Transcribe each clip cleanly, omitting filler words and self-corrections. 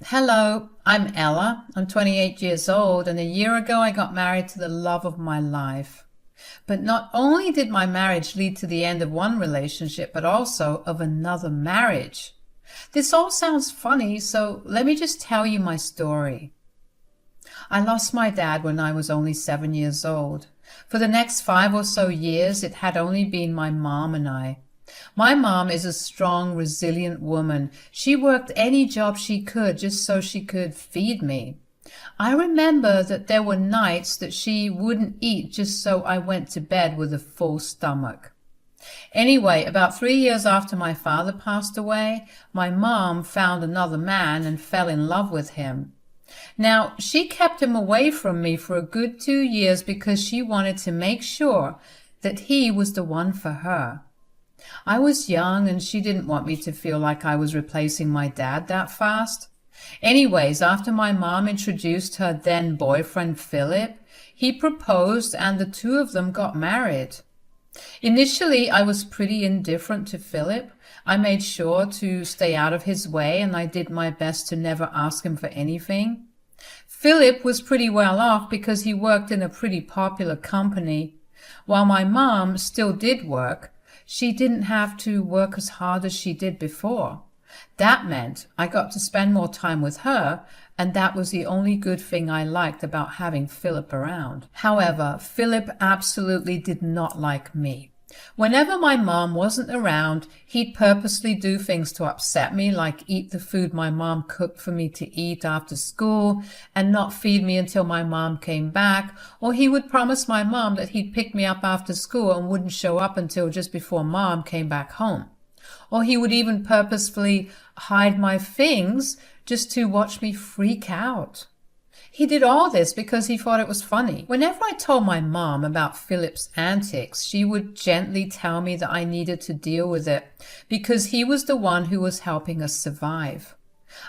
Hello, I'm Ella. I'm 28 years old, and a year ago I got married to the love of my life. But not only did my marriage lead to the end of one relationship, but also of another marriage. This all sounds funny, so let me just tell you my story. I lost my dad when I was only 7 years old. For the next 5 or so years, it had only been my mom and I. My mom is a strong, resilient woman. She worked any job she could just so she could feed me. I remember that there were nights that she wouldn't eat just so I went to bed with a full stomach. Anyway, about 3 years after my father passed away, my mom found another man and fell in love with him. Now, she kept him away from me for a good 2 years because she wanted to make sure that he was the one for her. I was young and she didn't want me to feel like I was replacing my dad that fast. Anyways, after my mom introduced her then boyfriend Philip, he proposed and the two of them got married. Initially, I was pretty indifferent to Philip. I made sure to stay out of his way and I did my best to never ask him for anything. Philip was pretty well off because he worked in a pretty popular company. While my mom still did work, she didn't have to work as hard as she did before. That meant I got to spend more time with her, and that was the only good thing I liked about having Philip around. However, Philip absolutely did not like me. Whenever my mom wasn't around, he'd purposely do things to upset me, like eat the food my mom cooked for me to eat after school and not feed me until my mom came back, or he would promise my mom that he'd pick me up after school and wouldn't show up until just before mom came back home. Or he would even purposefully hide my things just to watch me freak out. He did all this because he thought it was funny. Whenever I told my mom about Philip's antics, she would gently tell me that I needed to deal with it because he was the one who was helping us survive.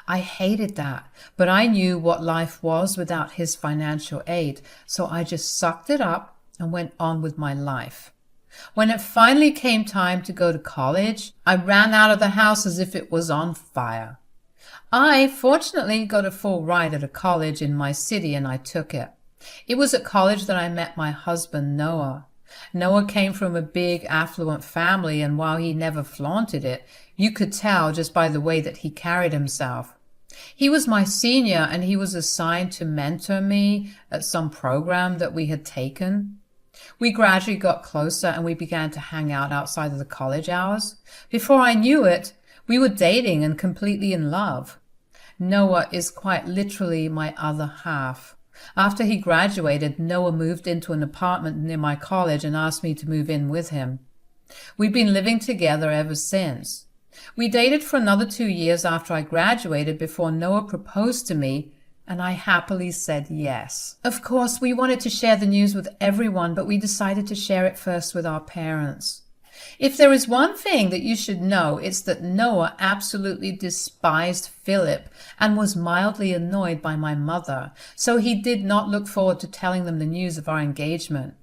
I hated that, but I knew what life was without his financial aid, so I just sucked it up and went on with my life. When it finally came time to go to college, I ran out of the house as if it was on fire. I fortunately got a full ride at a college in my city and I took it. It was at college that I met my husband, Noah. Noah came from a big, affluent family, and while he never flaunted it, you could tell just by the way that he carried himself. He was my senior and he was assigned to mentor me at some program that we had taken. We gradually got closer and we began to hang out outside of the college hours. Before I knew it, we were dating and completely in love. Noah is quite literally my other half. After he graduated, Noah moved into an apartment near my college and asked me to move in with him. We've been living together ever since. We dated for another 2 years after I graduated before Noah proposed to me, and I happily said yes. Of course, we wanted to share the news with everyone, but we decided to share it first with our parents. If there is one thing that you should know, it's that Noah absolutely despised Philip and was mildly annoyed by my mother, so he did not look forward to telling them the news of our engagement.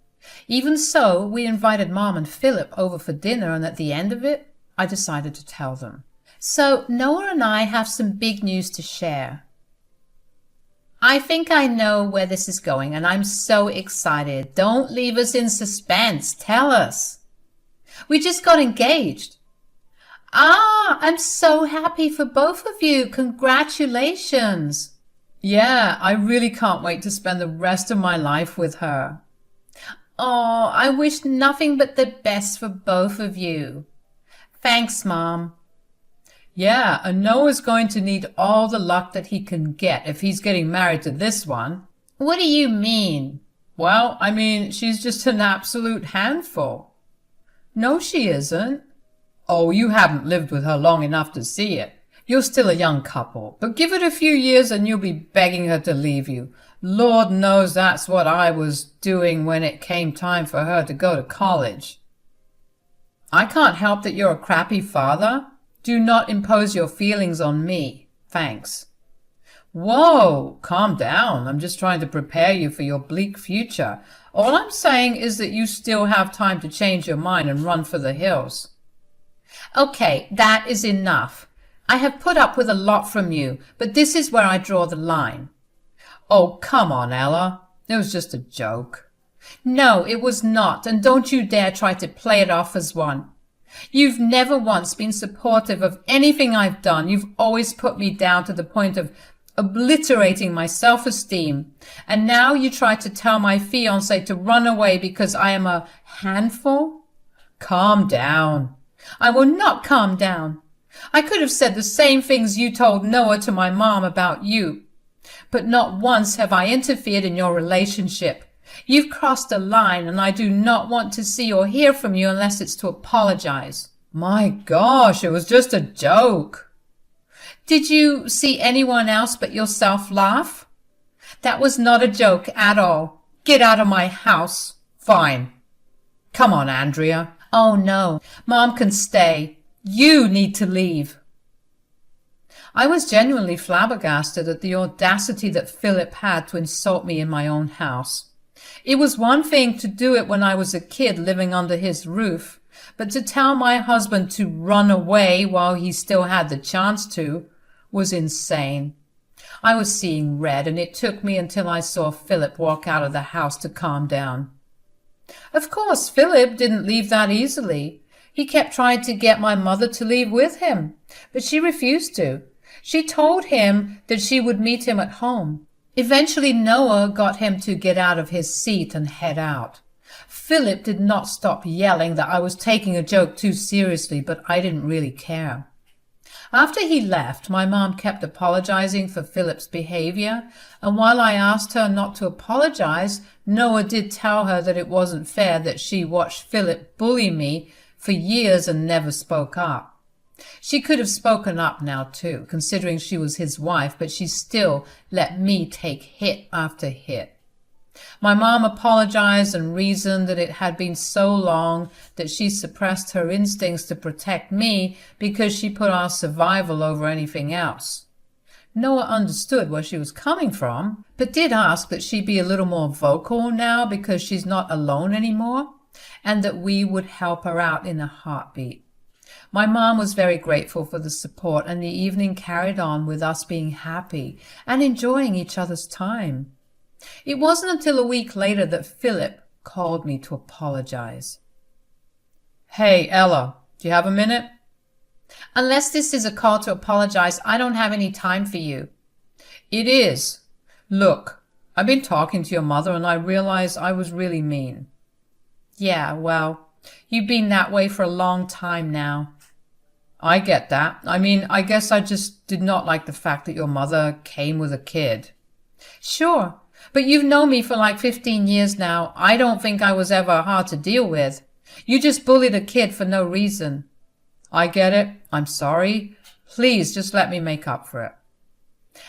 Even so, we invited Mom and Philip over for dinner, and at the end of it, I decided to tell them. So Noah and I have some big news to share. I think I know where this is going, and I'm so excited. Don't leave us in suspense. Tell us. We just got engaged. Ah, I'm so happy for both of you. Congratulations. Yeah, I really can't wait to spend the rest of my life with her. Oh, I wish nothing but the best for both of you. Thanks, Mom. Yeah, and Noah's going to need all the luck that he can get if he's getting married to this one. What do you mean? Well, I mean, she's just an absolute handful. No, she isn't. Oh, you haven't lived with her long enough to see it. You're still a young couple, but give it a few years and you'll be begging her to leave you. Lord knows that's what I was doing when it came time for her to go to college. I can't help that you're a crappy father. Do not impose your feelings on me. Thanks. Whoa, calm down. I'm just trying to prepare you for your bleak future. All I'm saying is that you still have time to change your mind and run for the hills. Okay, that is enough. I have put up with a lot from you, but this is where I draw the line. Oh, come on, Ella. It was just a joke. No, it was not, and don't you dare try to play it off as one. You've never once been supportive of anything I've done. You've always put me down to the point of obliterating my self-esteem. And now you try to tell my fiancé to run away because I am a handful? Calm down. I will not calm down. I could have said the same things you told Noah to my mom about you. But not once have I interfered in your relationship. You've crossed a line, and I do not want to see or hear from you unless it's to apologize. My gosh, it was just a joke. Did you see anyone else but yourself laugh? That was not a joke at all. Get out of my house. Fine. Come on, Andrea. Oh, no. Mom can stay. You need to leave. I was genuinely flabbergasted at the audacity that Philip had to insult me in my own house. It was one thing to do it when I was a kid living under his roof, but to tell my husband to run away while he still had the chance to was insane. I was seeing red, and it took me until I saw Philip walk out of the house to calm down. Of course, Philip didn't leave that easily. He kept trying to get my mother to leave with him, but she refused to. She told him that she would meet him at home. Eventually, Noah got him to get out of his seat and head out. Philip did not stop yelling that I was taking a joke too seriously, but I didn't really care. After he left, my mom kept apologizing for Philip's behavior, and while I asked her not to apologize, Noah did tell her that it wasn't fair that she watched Philip bully me for years and never spoke up. She could have spoken up now too, considering she was his wife, but she still let me take hit after hit. My mom apologized and reasoned that it had been so long that she suppressed her instincts to protect me because she put our survival over anything else. Noah understood where she was coming from, but did ask that she be a little more vocal now because she's not alone anymore, and that we would help her out in a heartbeat. My mom was very grateful for the support, and the evening carried on with us being happy and enjoying each other's time. It wasn't until a week later that Philip called me to apologize. Hey, Ella, do you have a minute? Unless this is a call to apologize, I don't have any time for you. It is. Look, I've been talking to your mother, and I realize I was really mean. Yeah, well, you've been that way for a long time now. I get that. I mean, I guess I just did not like the fact that your mother came with a kid. Sure, but you've known me for like 15 years now. I don't think I was ever hard to deal with. You just bullied a kid for no reason. I get it. I'm sorry. Please just let me make up for it.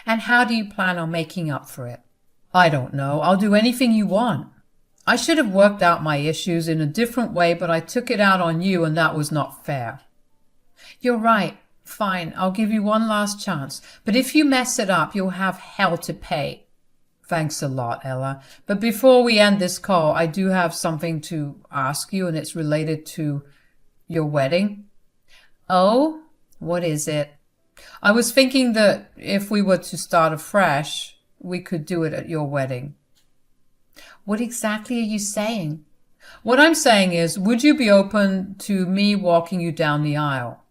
And how do you plan on making up for it? I don't know. I'll do anything you want. I should have worked out my issues in a different way, but I took it out on you, and that was not fair. You're right. Fine, I'll give you one last chance. But if you mess it up, you'll have hell to pay. Thanks a lot, Ella. But before we end this call, I do have something to ask you, and it's related to your wedding. Oh, what is it? I was thinking that if we were to start afresh, we could do it at your wedding. What exactly are you saying? What I'm saying is, would you be open to me walking you down the aisle?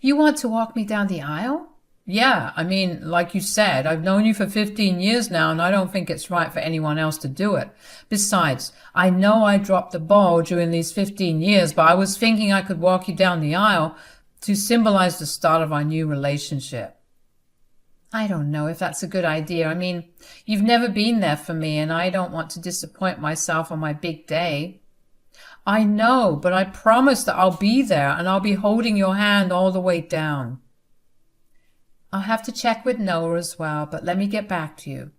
You want to walk me down the aisle? Yeah, I mean, like you said, I've known you for 15 years now, and I don't think it's right for anyone else to do it. Besides, I know I dropped the ball during these 15 years, but I was thinking I could walk you down the aisle to symbolize the start of our new relationship. I don't know if that's a good idea. I mean, you've never been there for me, and I don't want to disappoint myself on my big day. I know, but I promise that I'll be there, and I'll be holding your hand all the way down. I'll have to check with Noah as well, but let me get back to you.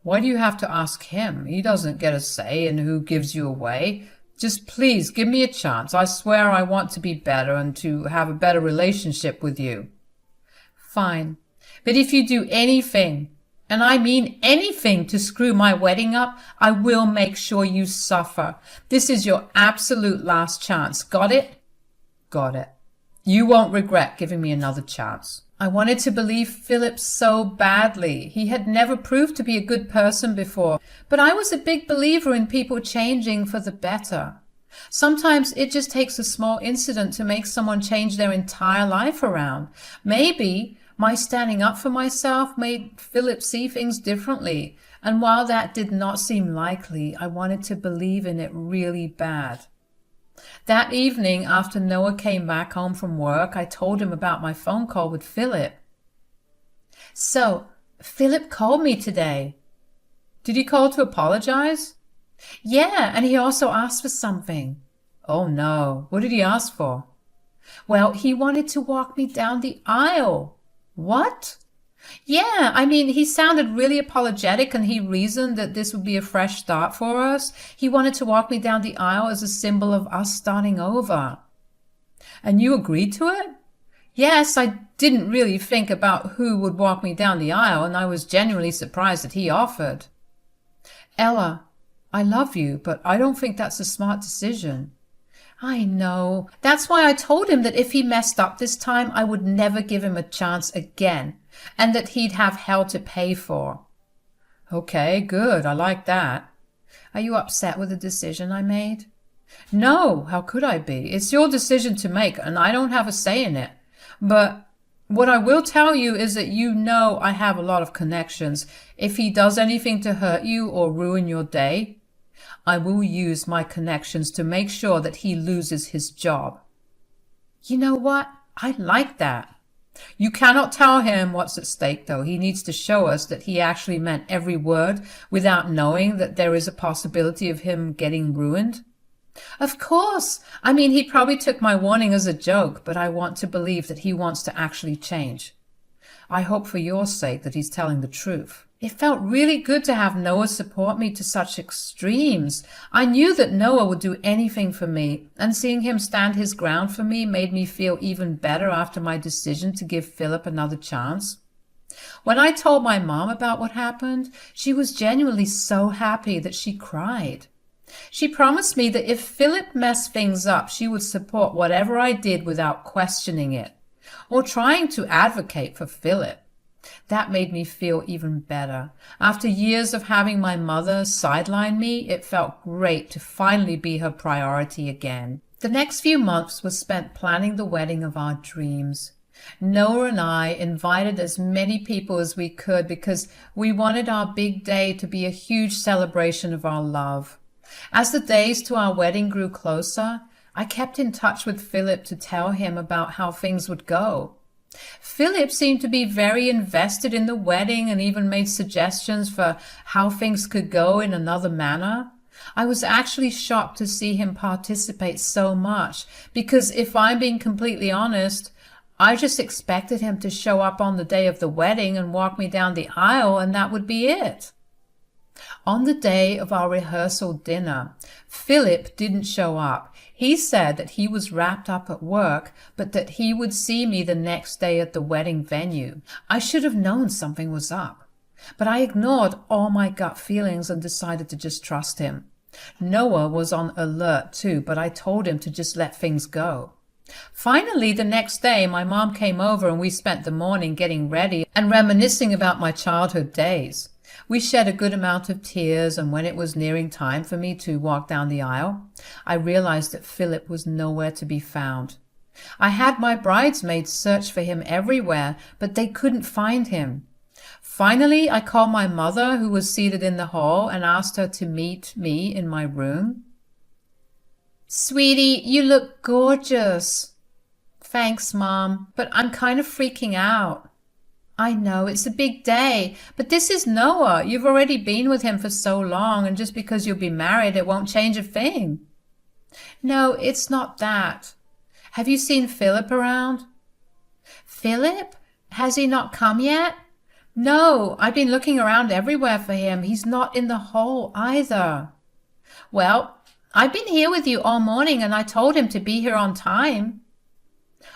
Why do you have to ask him? He doesn't get a say in who gives you away. Just please give me a chance. I swear I want to be better and to have a better relationship with you. Fine. But if you do anything, and I mean anything, to screw my wedding up, I will make sure you suffer. This is your absolute last chance. Got it? Got it. You won't regret giving me another chance. I wanted to believe Philip so badly. He had never proved to be a good person before, but I was a big believer in people changing for the better. Sometimes it just takes a small incident to make someone change their entire life around. Maybe my standing up for myself made Philip see things differently, and while that did not seem likely, I wanted to believe in it really bad. That evening, after Noah came back home from work, I told him about my phone call with Philip. So, Philip called me today. Did he call to apologize? Yeah, and he also asked for something. Oh no, what did he ask for? Well, he wanted to walk me down the aisle. What? Yeah, I mean, he sounded really apologetic and he reasoned that this would be a fresh start for us. He wanted to walk me down the aisle as a symbol of us starting over. And you agreed to it? Yes, I didn't really think about who would walk me down the aisle, and I was genuinely surprised that he offered. Ella, I love you, but I don't think that's a smart decision. I know. That's why I told him that if he messed up this time, I would never give him a chance again, and that he'd have hell to pay for. Okay, good. I like that. Are you upset with the decision I made? No, how could I be? It's your decision to make, and I don't have a say in it. But what I will tell you is that you know I have a lot of connections. If he does anything to hurt you or ruin your day, I will use my connections to make sure that he loses his job. You know what? I like that. You cannot tell him what's at stake, though. He needs to show us that he actually meant every word without knowing that there is a possibility of him getting ruined. Of course. I mean, he probably took my warning as a joke, but I want to believe that he wants to actually change. I hope for your sake that he's telling the truth. It felt really good to have Noah support me to such extremes. I knew that Noah would do anything for me, and seeing him stand his ground for me made me feel even better after my decision to give Philip another chance. When I told my mom about what happened, she was genuinely so happy that she cried. She promised me that if Philip messed things up, she would support whatever I did without questioning it, or trying to advocate for Philip. That made me feel even better. After years of having my mother sideline me, it felt great to finally be her priority again. The next few months were spent planning the wedding of our dreams. Noah and I invited as many people as we could because we wanted our big day to be a huge celebration of our love. As the days to our wedding grew closer, I kept in touch with Philip to tell him about how things would go. Philip seemed to be very invested in the wedding and even made suggestions for how things could go in another manner. I was actually shocked to see him participate so much because, if I'm being completely honest, I just expected him to show up on the day of the wedding and walk me down the aisle, and that would be it. On the day of our rehearsal dinner, Philip didn't show up. He said that he was wrapped up at work, but that he would see me the next day at the wedding venue. I should have known something was up, but I ignored all my gut feelings and decided to just trust him. Noah was on alert too, but I told him to just let things go. Finally, the next day, my mom came over and we spent the morning getting ready and reminiscing about my childhood days. We shed a good amount of tears, and when it was nearing time for me to walk down the aisle, I realized that Philip was nowhere to be found. I had my bridesmaids search for him everywhere, but they couldn't find him. Finally, I called my mother, who was seated in the hall, and asked her to meet me in my room. Sweetie, you look gorgeous. Thanks, Mom, but I'm kind of freaking out. I know, it's a big day, but this is Noah. You've already been with him for so long, and just because you'll be married, it won't change a thing. No, it's not that. Have you seen Philip around? Philip? Has he not come yet? No, I've been looking around everywhere for him. He's not in the hall either. Well, I've been here with you all morning, and I told him to be here on time.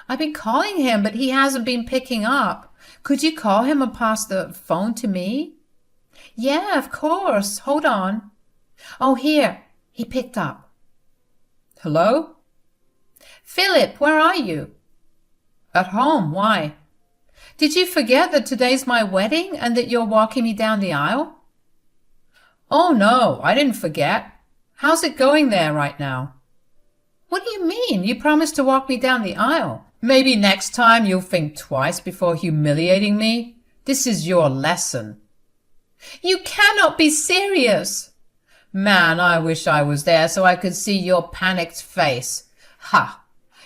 I've been calling him, but he hasn't been picking up. Could you call him and pass the phone to me? Yeah, of course. Hold on. Oh, here. He picked up. Hello? Philip, where are you? At home, why? Did you forget that today's my wedding and that you're walking me down the aisle? Oh no, I didn't forget. How's it going there right now? What do you mean? You promised to walk me down the aisle. Maybe next time you'll think twice before humiliating me. This is your lesson. You cannot be serious. Man, I wish I was there so I could see your panicked face. Ha!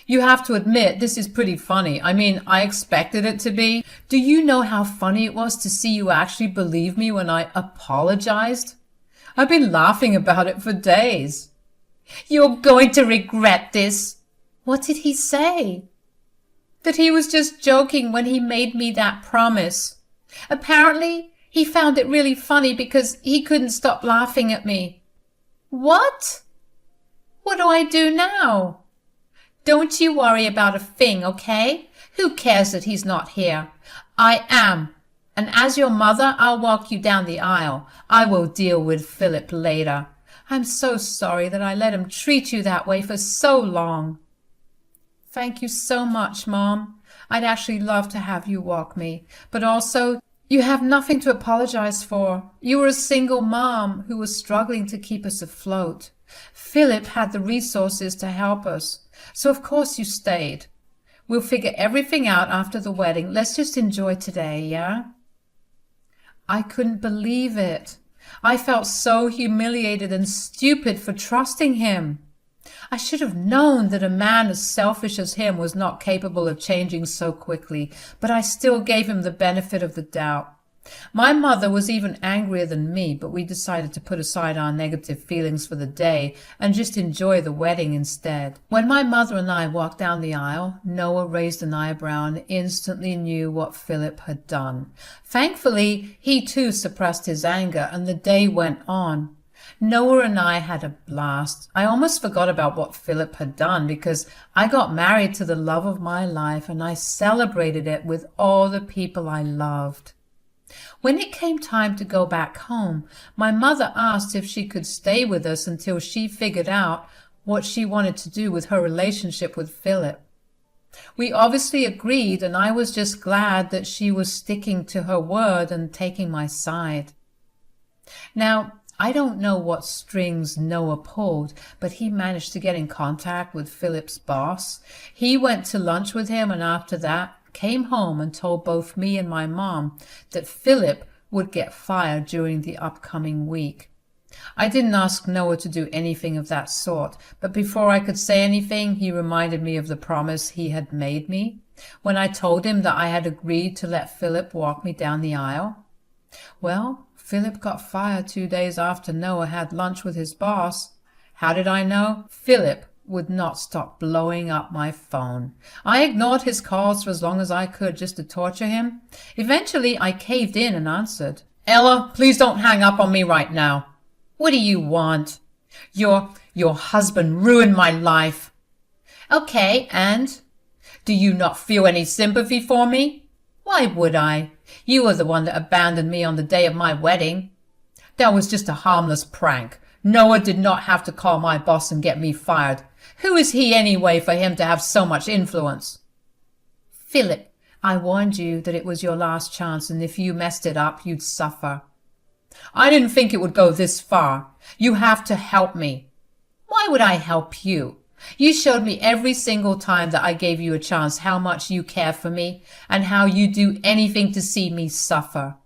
You have to admit this is pretty funny. I mean, I expected it to be. Do you know how funny it was to see you actually believe me when I apologized? I've been laughing about it for days. You're going to regret this. What did he say? That he was just joking when he made me that promise. Apparently, he found it really funny because he couldn't stop laughing at me. What? What do I do now? Don't you worry about a thing, okay? Who cares that he's not here? I am. And as your mother, I'll walk you down the aisle. I will deal with Philip later. I'm so sorry that I let him treat you that way for so long. Thank you so much, Mom. I'd actually love to have you walk me. But also, you have nothing to apologize for. You were a single mom who was struggling to keep us afloat. Philip had the resources to help us. So of course you stayed. We'll figure everything out after the wedding. Let's just enjoy today, yeah? I couldn't believe it. I felt so humiliated and stupid for trusting him. I should have known that a man as selfish as him was not capable of changing so quickly, but I still gave him the benefit of the doubt. My mother was even angrier than me, but we decided to put aside our negative feelings for the day and just enjoy the wedding instead. When my mother and I walked down the aisle, Noah raised an eyebrow and instantly knew what Philip had done. Thankfully, he too suppressed his anger, and the day went on. Noah and I had a blast. I almost forgot about what Philip had done because I got married to the love of my life and I celebrated it with all the people I loved. When it came time to go back home, my mother asked if she could stay with us until she figured out what she wanted to do with her relationship with Philip. We obviously agreed, and I was just glad that she was sticking to her word and taking my side. Now, I don't know what strings Noah pulled, but he managed to get in contact with Philip's boss. He went to lunch with him, and after that, came home and told both me and my mom that Philip would get fired during the upcoming week. I didn't ask Noah to do anything of that sort, but before I could say anything, he reminded me of the promise he had made me when I told him that I had agreed to let Philip walk me down the aisle. Well, Philip got fired 2 days after Noah had lunch with his boss. How did I know? Philip would not stop blowing up my phone. I ignored his calls for as long as I could just to torture him. Eventually, I caved in and answered. Ella, please don't hang up on me right now. What do you want? Your husband ruined my life. Okay, and? Do you not feel any sympathy for me? Why would I? You were the one that abandoned me on the day of my wedding. That was just a harmless prank. Noah did not have to call my boss and get me fired. Who is he anyway for him to have so much influence? Philip, I warned you that it was your last chance, and if you messed it up, you'd suffer. I didn't think it would go this far. You have to help me. Why would I help you? You showed me every single time that I gave you a chance how much you care for me and how you do anything to see me suffer.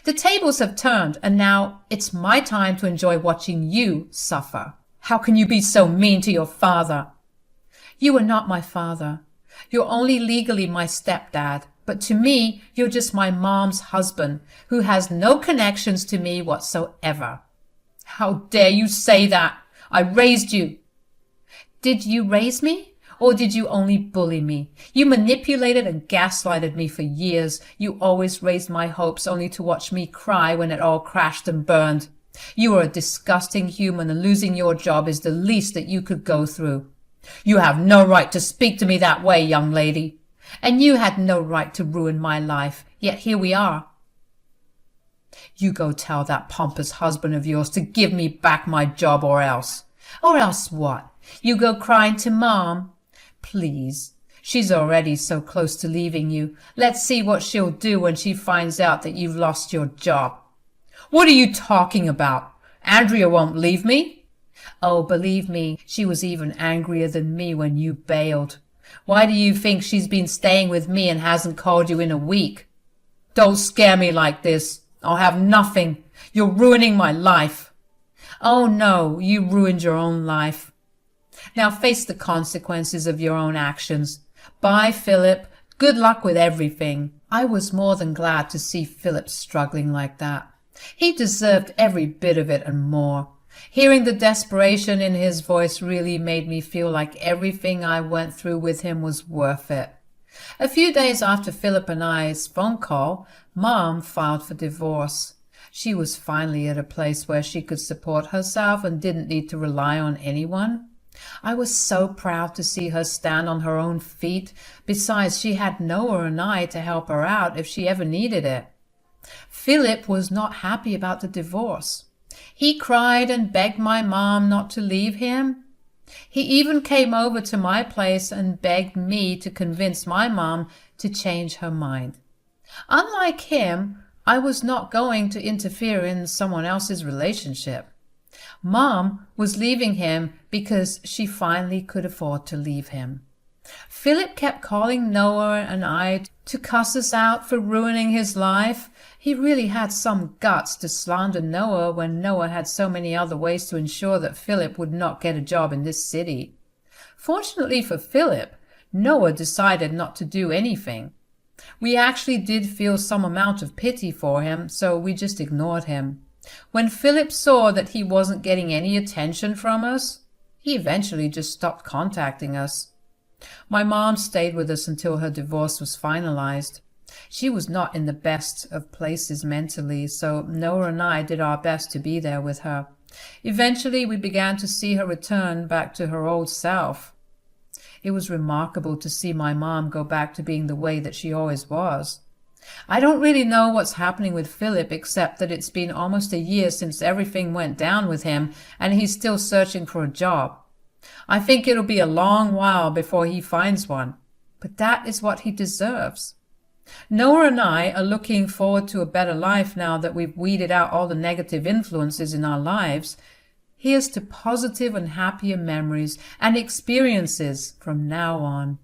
The tables have turned, and now it's my time to enjoy watching you suffer. How can you be so mean to your father? You are not my father. You're only legally my stepdad, but to me, you're just my mom's husband, who has no connections to me whatsoever. How dare you say that? I raised you. Did you raise me? Or did you only bully me? You manipulated and gaslighted me for years. You always raised my hopes only to watch me cry when it all crashed and burned. You are a disgusting human, and losing your job is the least that you could go through. You have no right to speak to me that way, young lady. And you had no right to ruin my life, yet here we are. You go tell that pompous husband of yours to give me back my job, or else. Or else what? You go crying to Mom? Please, She's already so close to leaving you. Let's see what she'll do when she finds out that you've lost your job." "What are you talking about? Andrea won't leave me." "Oh, believe me, she was even angrier than me when you bailed. Why do you think she's been staying with me and hasn't called you in a week?" "Don't scare me like this. I'll have nothing. You're ruining my life." "Oh no, you ruined your own life. Now face the consequences of your own actions. Bye, Philip. Good luck with everything." I was more than glad to see Philip struggling like that. He deserved every bit of it and more. Hearing the desperation in his voice really made me feel like everything I went through with him was worth it. A few days after Philip and I's phone call, Mom filed for divorce. She was finally at a place where she could support herself and didn't need to rely on anyone. I was so proud to see her stand on her own feet. Besides, she had Noah and I to help her out if she ever needed it. Philip was not happy about the divorce. He cried and begged my mom not to leave him. He even came over to my place and begged me to convince my mom to change her mind. Unlike him, I was not going to interfere in someone else's relationship. Mom was leaving him because she finally could afford to leave him. Philip kept calling Noah and I to cuss us out for ruining his life. He really had some guts to slander Noah when Noah had so many other ways to ensure that Philip would not get a job in this city. Fortunately for Philip, Noah decided not to do anything. We actually did feel some amount of pity for him, so we just ignored him. When Philip saw that he wasn't getting any attention from us, he eventually just stopped contacting us. My mom stayed with us until her divorce was finalized. She was not in the best of places mentally, so Noah and I did our best to be there with her. Eventually, we began to see her return back to her old self. It was remarkable to see my mom go back to being the way that she always was. I don't really know what's happening with Philip, except that it's been almost a year since everything went down with him, and he's still searching for a job. I think it'll be a long while before he finds one, but that is what he deserves. Noah and I are looking forward to a better life now that we've weeded out all the negative influences in our lives. Here's to positive and happier memories and experiences from now on.